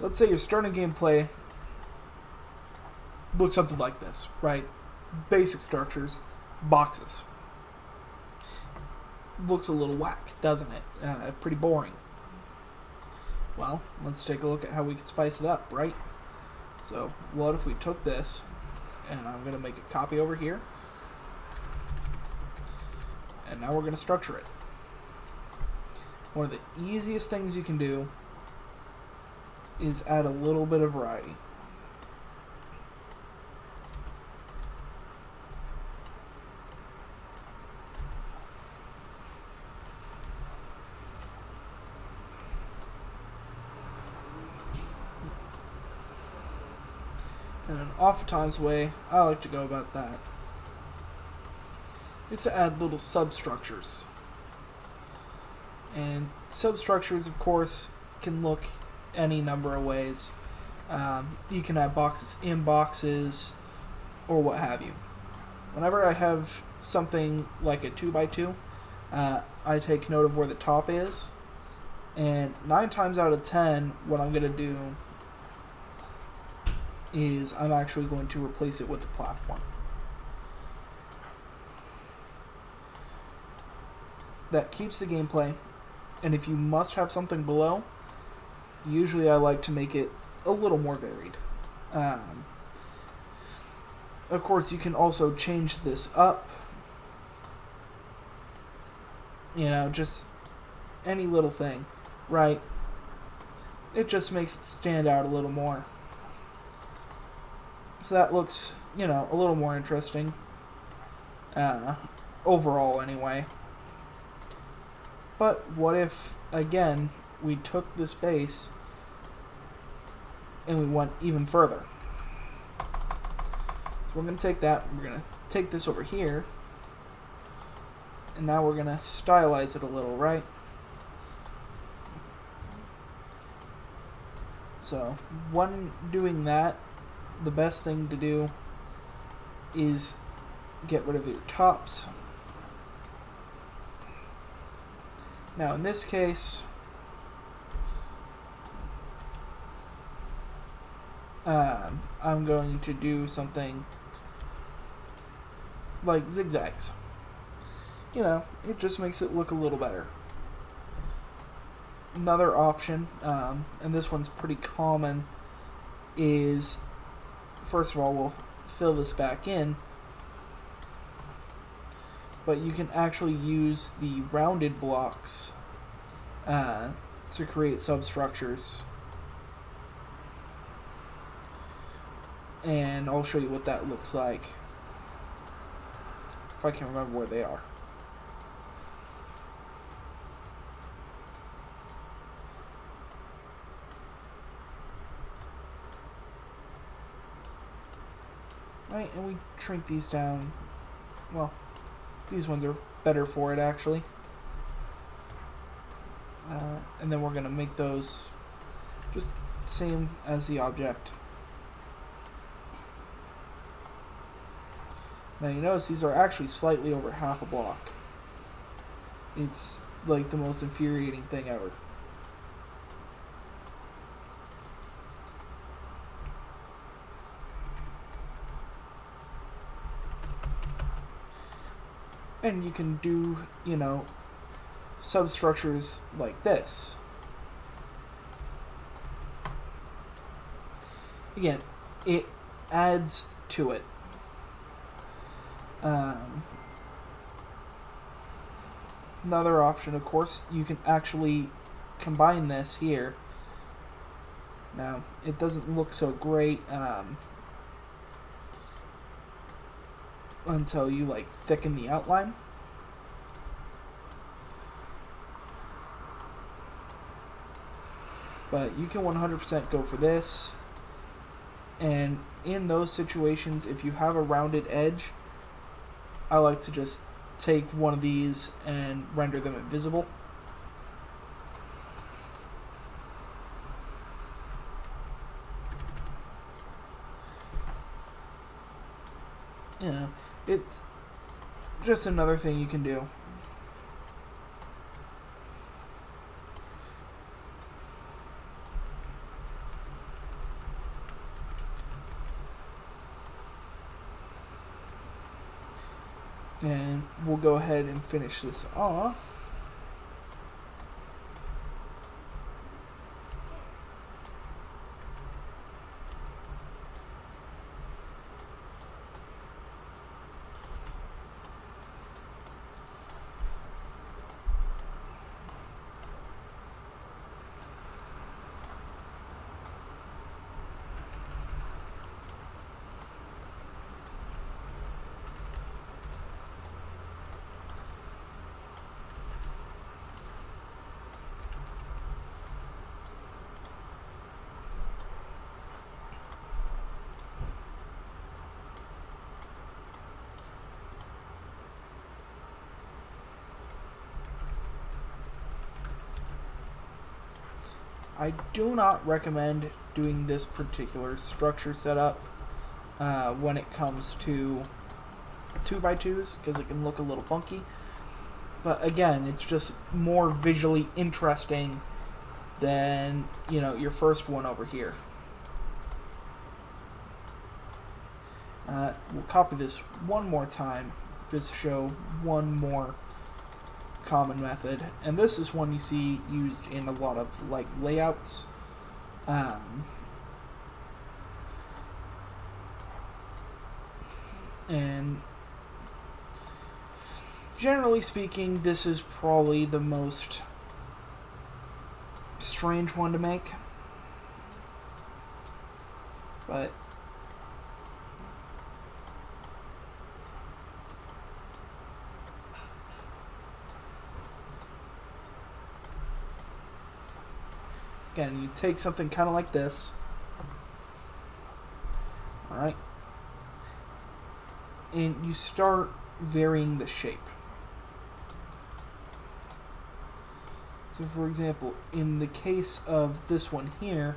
let's say you're starting gameplay, looks something like this, right? Basic structures, boxes. Looks a little whack, doesn't it? Pretty boring. Well, let's take a look at how we can spice it up, right? So, what if we took this, and I'm going to make a copy over here, and now we're going to structure it. One of the easiest things you can do is add a little bit of variety. And an oftentimes way I like to go about that is to add little substructures. And substructures, of course, can look any number of ways. You can have boxes in boxes, or what have you. Whenever I have something like a 2x2, I take note of where the top is, and 9 times out of 10, what I'm going to do is I'm actually going to replace it with the platform. That keeps the gameplay, and if you must have something below, usually I like to make it a little more varied. Of course, you can also change this up. You know, just any little thing, right? It just makes it stand out a little more. So that looks, you know, a little more interesting. Overall, anyway. But what if, again, we took this base and we went even further? So we're going to take that, we're going to take this over here, and now we're going to stylize it a little, right? So, when doing that, the best thing to do is get rid of your tops. Now in this case, I'm going to do something like zigzags. You know, it just makes it look a little better. Another option, and this one's pretty common, is first of all, we'll fill this back in, but you can actually use the rounded blocks to create substructures. And I'll show you what that looks like, if I can remember where they are. Right, and we shrink these down. Well, these ones are better for it, actually. And then we're going to make those just same as the object. Now you notice these are actually slightly over half a block. It's like the most infuriating thing ever. And you can do, you know, substructures like this. Again, it adds to it. Another option, of course, you can actually combine this here. Now, it doesn't look so great until you like thicken the outline. But you can 100% go for this. And in those situations, if you have a rounded edge, I like to just take one of these and render them invisible. You know, it's just another thing you can do. And we'll go ahead and finish this off. I do not recommend doing this particular structure setup when it comes to 2x2s because it can look a little funky. But again, it's just more visually interesting than, you know, your first one over here. We'll copy this one more time, just to show one more common method, and this is one you see used in a lot of like layouts. And generally speaking, this is probably the most strange one to make, but again, you take something kind of like this, alright, and you start varying the shape. So for example, in the case of this one here,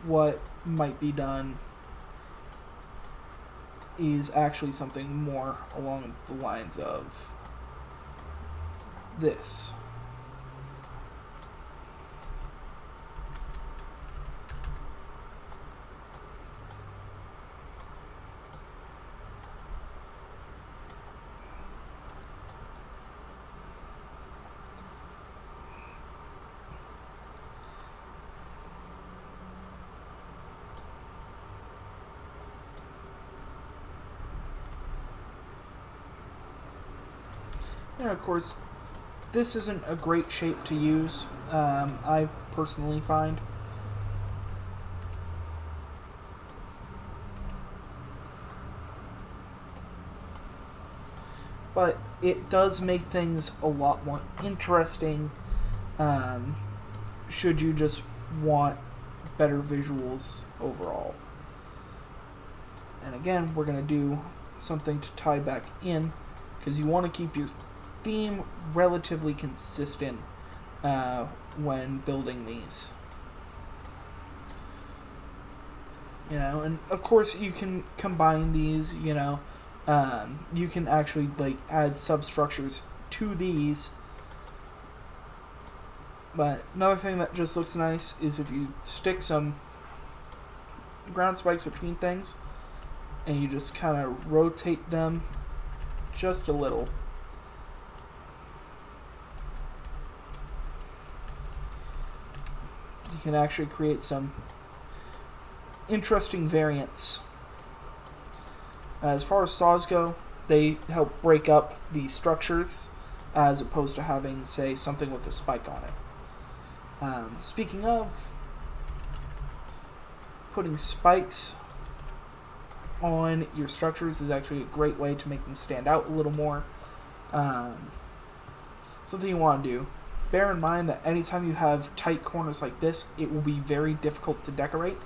what might be done is actually something more along the lines of this. And of course, this isn't a great shape to use, I personally find. But it does make things a lot more interesting, should you just want better visuals overall. And again, we're going to do something to tie back in, because you want to keep your theme relatively consistent when building these. You know, and of course you can combine these, you know, you can actually like add substructures to these. But another thing that just looks nice is if you stick some ground spikes between things and you just kind of rotate them just a little. You can actually create some interesting variants. As far as saws go, they help break up the structures as opposed to having, say, something with a spike on it. Speaking of, putting spikes on your structures is actually a great way to make them stand out a little more. Something you want to do. Bear in mind that anytime you have tight corners like this, it will be very difficult to decorate.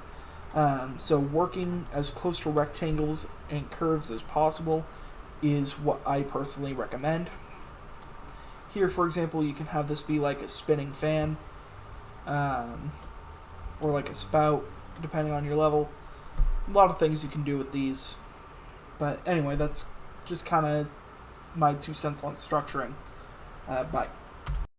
So working as close to rectangles and curves as possible is what I personally recommend. Here, for example, you can have this be like a spinning fan, or like a spout, depending on your level. A lot of things you can do with these. But anyway, that's just kind of my 2 cents on structuring. Bye.